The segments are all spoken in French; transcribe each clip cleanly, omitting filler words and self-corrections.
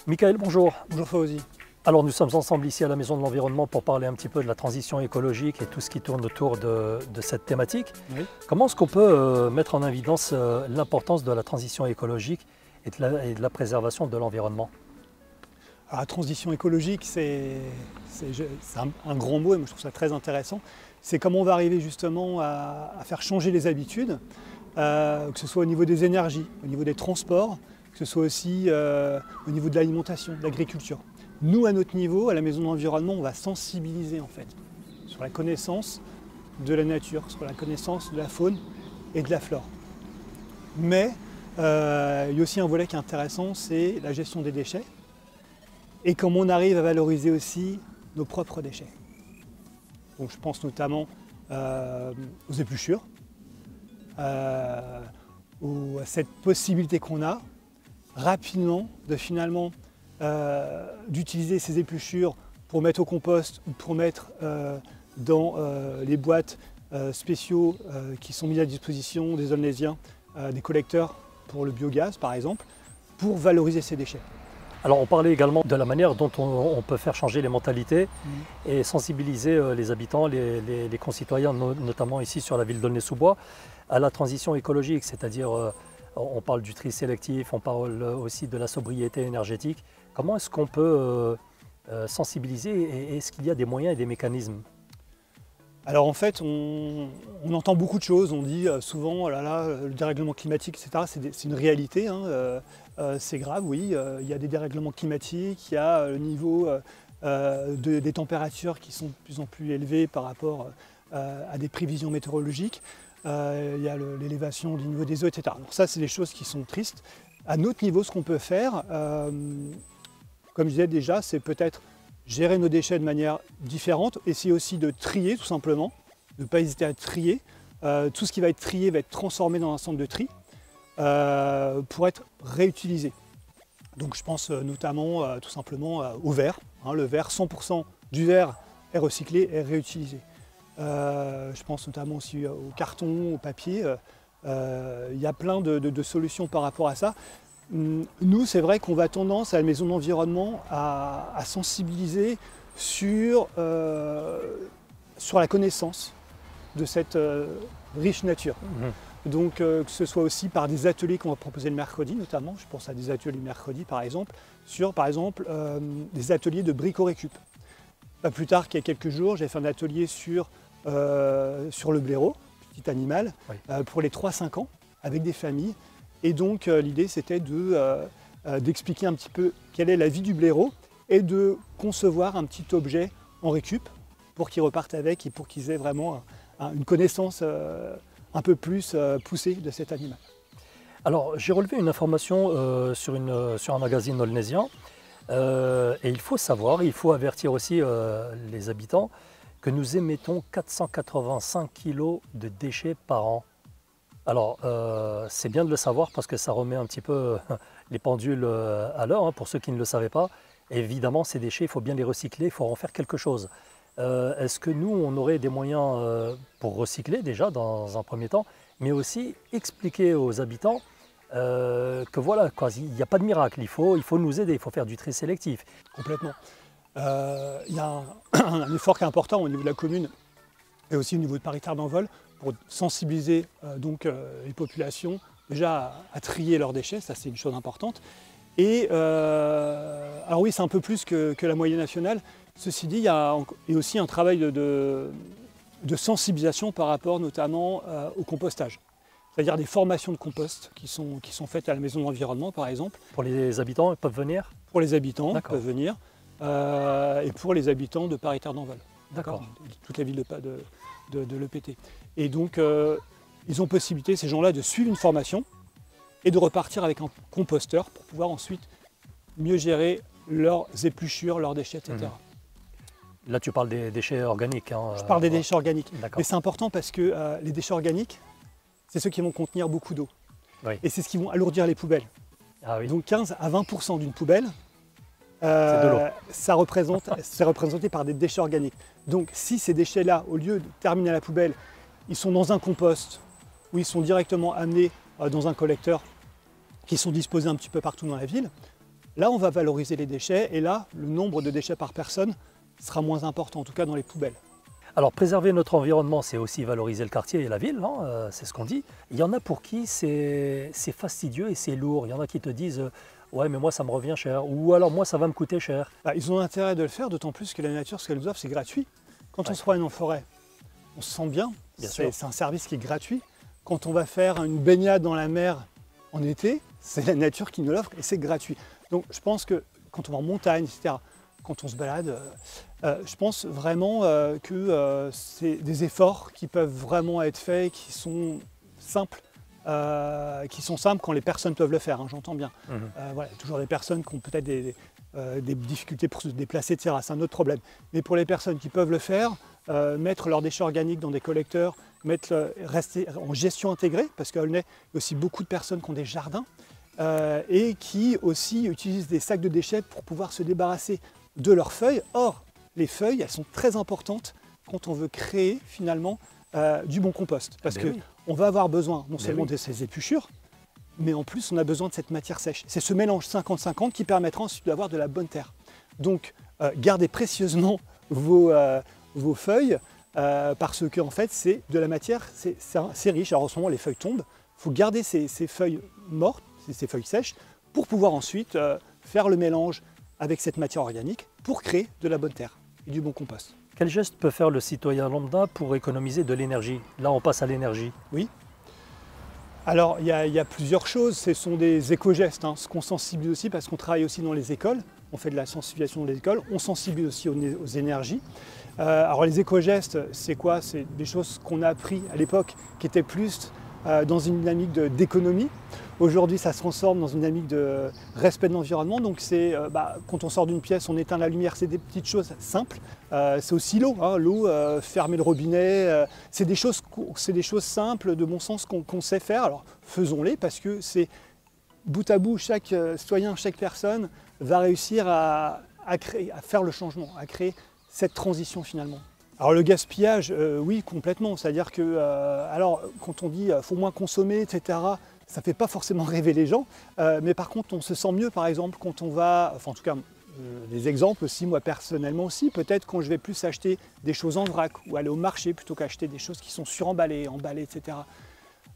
Michael, bonjour. Bonjour Fawzi. Alors nous sommes ensemble ici à la Maison de l'Environnement pour parler un petit peu de la transition écologique et tout ce qui tourne autour de cette thématique. Oui. Comment est-ce qu'on peut mettre en évidence l'importance de la transition écologique et de la préservation de l'environnement? Alors, la transition écologique, c'est un grand mot et moi je trouve ça très intéressant. C'est comment on va arriver justement à faire changer les habitudes, que ce soit au niveau des énergies, au niveau des transports, que ce soit aussi au niveau de l'alimentation, de l'agriculture. Nous, à notre niveau, à la Maison de l'Environnement, on va sensibiliser en fait sur la connaissance de la nature, sur la connaissance de la faune et de la flore. Mais il y a aussi un volet qui est intéressant, c'est la gestion des déchets et comment on arrive à valoriser aussi nos propres déchets. Donc je pense notamment aux épluchures, à cette possibilité qu'on a rapidement de finalement d'utiliser ces épluchures pour mettre au compost ou pour mettre dans les boîtes spéciaux qui sont mis à disposition des Olnésiens, des collecteurs pour le biogaz par exemple, pour valoriser ces déchets. Alors on parlait également de la manière dont on peut faire changer les mentalités et sensibiliser les habitants, les concitoyens, notamment ici sur la ville d'Aulnay-sous-Bois, à la transition écologique, c'est-à-dire on parle du tri sélectif, on parle aussi de la sobriété énergétique. Comment est-ce qu'on peut sensibiliser et est-ce qu'il y a des moyens et des mécanismes? Alors en fait, on entend beaucoup de choses, on dit souvent, oh là là, le dérèglement climatique, etc. C'est une réalité, hein, c'est grave, oui, il y a des dérèglements climatiques, il y a le niveau des températures qui sont de plus en plus élevées par rapport à des prévisions météorologiques, il y a l'élévation du niveau des eaux, etc. Donc ça, c'est des choses qui sont tristes. À notre niveau, ce qu'on peut faire, comme je disais déjà, c'est peut-être gérer nos déchets de manière différente, essayer aussi de trier tout simplement, ne pas hésiter à trier. Tout ce qui va être trié va être transformé dans un centre de tri pour être réutilisé. Donc je pense notamment tout simplement au verre. Hein, le verre, 100% du verre est recyclé et réutilisé. Je pense notamment aussi au carton, au papier. Il y a plein de solutions par rapport à ça. Nous, c'est vrai qu'on va tendance à la Maison de l'Environnement à sensibiliser sur la connaissance de cette riche nature. Donc que ce soit aussi par des ateliers qu'on va proposer le mercredi notamment, je pense à des ateliers le mercredi par exemple, sur par exemple des ateliers de brico-récup. Pas plus tard qu'il y a quelques jours, j'ai fait un atelier sur le blaireau, petit animal, oui, pour les 3-5 ans, avec des familles. Et donc l'idée c'était d'expliquer un petit peu quelle est la vie du blaireau et de concevoir un petit objet en récup pour qu'ils repartent avec et pour qu'ils aient vraiment une connaissance un peu plus poussée de cet animal. Alors j'ai relevé une information sur un magazine aulnaysien et il faut savoir, il faut avertir aussi les habitants que nous émettons 485 kg de déchets par an. Alors, c'est bien de le savoir parce que ça remet un petit peu les pendules à l'heure, hein, pour ceux qui ne le savaient pas. Et évidemment, ces déchets, il faut bien les recycler, il faut en faire quelque chose. Est-ce que nous, on aurait des moyens pour recycler déjà dans un premier temps, mais aussi expliquer aux habitants que voilà, il n'y a pas de miracle, il faut nous aider, il faut faire du tri sélectif. Complètement. Il y a un effort qui est important au niveau de la commune et aussi au niveau de Paris-Terre d'Envol, pour sensibiliser les populations déjà à trier leurs déchets, ça c'est une chose importante. Et alors oui, c'est un peu plus que la moyenne nationale. Ceci dit, il y a aussi un travail de sensibilisation par rapport notamment au compostage. C'est-à-dire des formations de compost qui sont faites à la Maison de l'Environnement par exemple. Pour les habitants, ils peuvent venir? Pour les habitants, ils peuvent venir. Et pour les habitants de Paris-Terre d'Envol. D'accord. Toute la ville de l'EPT. Et donc, ils ont possibilité, ces gens-là, de suivre une formation et de repartir avec un composteur pour pouvoir ensuite mieux gérer leurs épluchures, leurs déchets, etc. Là, tu parles des déchets organiques. Hein, je parle des déchets organiques. Mais c'est important parce que les déchets organiques, c'est ceux qui vont contenir beaucoup d'eau. Oui. Et c'est ce qui vont alourdir les poubelles. Ah, oui. Donc 15 à 20% d'une poubelle, c'est représenté par des déchets organiques. Donc si ces déchets-là, au lieu de terminer à la poubelle, ils sont dans un compost où ils sont directement amenés dans un collecteur qui sont disposés un petit peu partout dans la ville, Là, on va valoriser les déchets et là, le nombre de déchets par personne sera moins important, en tout cas dans les poubelles. Alors préserver notre environnement, c'est aussi valoriser le quartier et la ville, hein, c'est ce qu'on dit. Il y en a pour qui c'est fastidieux et c'est lourd. Il y en a qui te disent ouais mais moi ça me revient cher, ou alors moi ça va me coûter cher. Bah, ils ont intérêt de le faire, d'autant plus que la nature, ce qu'elle nous offre, c'est gratuit. Quand on se promène en forêt, on se sent bien, c'est un service qui est gratuit. Quand on va faire une baignade dans la mer en été, c'est la nature qui nous l'offre et c'est gratuit. Donc je pense que quand on va en montagne, etc., quand on se balade, je pense vraiment que c'est des efforts qui peuvent vraiment être faits, qui sont simples quand les personnes peuvent le faire, hein, j'entends bien. Voilà, il y a toujours des personnes qui ont peut-être des difficultés pour se déplacer, etc. C'est un autre problème. Mais pour les personnes qui peuvent le faire, mettre leurs déchets organiques dans des collecteurs, rester en gestion intégrée, parce qu'à Aulnay, il y a aussi beaucoup de personnes qui ont des jardins et qui aussi utilisent des sacs de déchets pour pouvoir se débarrasser de leurs feuilles. Or, les feuilles, elles sont très importantes quand on veut créer finalement du bon compost. Parce qu'on va avoir besoin non seulement de ces épluchures, mais en plus on a besoin de cette matière sèche. C'est ce mélange 50-50 qui permettra ensuite d'avoir de la bonne terre. Donc gardez précieusement vos feuilles parce que en fait c'est de la matière, c'est riche. Alors en ce moment les feuilles tombent, il faut garder ces feuilles mortes, ces feuilles sèches, pour pouvoir ensuite faire le mélange avec cette matière organique pour créer de la bonne terre et du bon compost. Quel geste peut faire le citoyen lambda pour économiser de l'énergie? Là, on passe à l'énergie. Oui. Alors, il y a plusieurs choses. Ce sont des éco-gestes, hein, ce qu'on sensibilise aussi parce qu'on travaille aussi dans les écoles. On fait de la sensibilisation dans les écoles. On sensibilise aussi aux énergies. Alors, les éco-gestes, c'est quoi? C'est des choses qu'on a appris à l'époque qui étaient plus dans une dynamique d'économie. Aujourd'hui, ça se transforme dans une dynamique de respect de l'environnement. Donc, c'est quand on sort d'une pièce, on éteint la lumière. C'est des petites choses simples. C'est aussi l'eau. Hein, l'eau, fermer le robinet. C'est des choses simples, de bon sens qu'on sait faire. Alors, faisons-les parce que c'est bout à bout, chaque citoyen, chaque personne va réussir à faire le changement, à créer cette transition finalement. Alors le gaspillage, oui, complètement. C'est-à-dire que, alors, quand on dit faut moins consommer, etc., ça ne fait pas forcément rêver les gens. Mais par contre, on se sent mieux, par exemple, quand on va, enfin en tout cas, des exemples aussi, moi personnellement aussi, peut-être quand je vais plus acheter des choses en vrac ou aller au marché plutôt qu'acheter des choses qui sont suremballées, emballées, etc.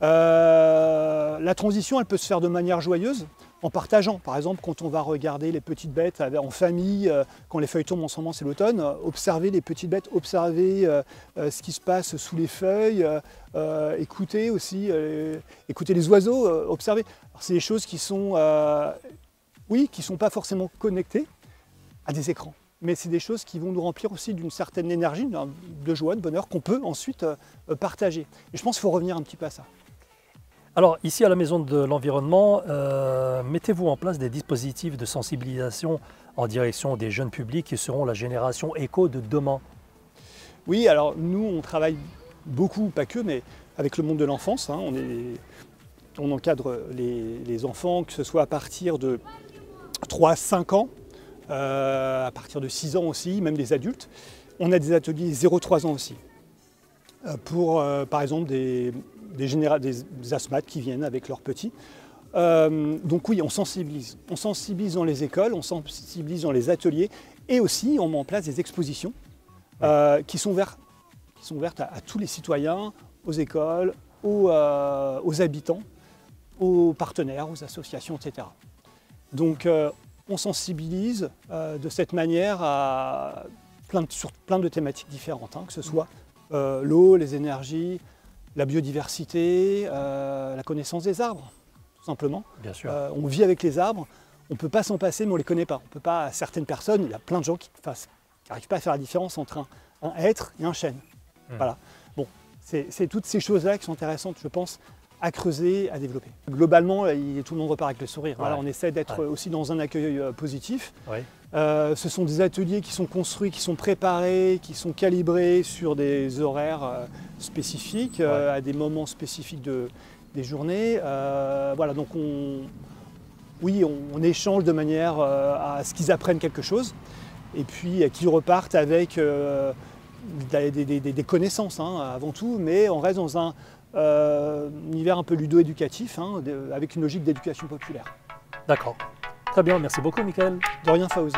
La transition, elle peut se faire de manière joyeuse, en partageant. Par exemple, quand on va regarder les petites bêtes en famille, quand les feuilles tombent en ce moment, c'est l'automne, observer les petites bêtes, observer ce qui se passe sous les feuilles, écouter aussi, écouter les oiseaux, observer. C'est des choses qui sont, oui, qui ne sont pas forcément connectées à des écrans. Mais c'est des choses qui vont nous remplir aussi d'une certaine énergie, de joie, de bonheur, qu'on peut ensuite partager. Et je pense qu'il faut revenir un petit peu à ça. Alors ici à la Maison de l'Environnement, mettez-vous en place des dispositifs de sensibilisation en direction des jeunes publics qui seront la génération éco de demain. Oui, alors nous on travaille beaucoup, pas que, mais avec le monde de l'enfance. Hein, on encadre les enfants, que ce soit à partir de 3-5 ans, à partir de 6 ans aussi, même des adultes. On a des ateliers 0-3 ans aussi, pour par exemple des asthmates qui viennent avec leurs petits. Donc oui, on sensibilise dans les écoles, on sensibilise dans les ateliers et aussi on met en place des expositions qui sont ouvertes à tous les citoyens, aux écoles, aux habitants, aux partenaires, aux associations, etc. Donc on sensibilise de cette manière sur plein de thématiques différentes, hein, que ce soit l'eau, les énergies, la biodiversité, la connaissance des arbres, tout simplement. Bien sûr. On vit avec les arbres, on ne peut pas s'en passer, mais on ne les connaît pas. On peut pas, certaines personnes, il y a plein de gens qui n'arrivent pas à faire la différence entre un hêtre et un chêne. Voilà. Bon, c'est toutes ces choses-là qui sont intéressantes, je pense, à creuser, à développer. Globalement, tout le monde repart avec le sourire. Voilà, on essaie d'être aussi dans un accueil positif. Ouais. Ce sont des ateliers qui sont construits, qui sont préparés, qui sont calibrés sur des horaires spécifiques, à des moments spécifiques des journées. Voilà, donc on échange de manière à ce qu'ils apprennent quelque chose et puis qu'ils repartent avec des connaissances, hein, avant tout, mais on reste dans un univers un peu ludo-éducatif, hein, avec une logique d'éducation populaire. D'accord. Très bien, merci beaucoup Michael. De rien, Fawzi.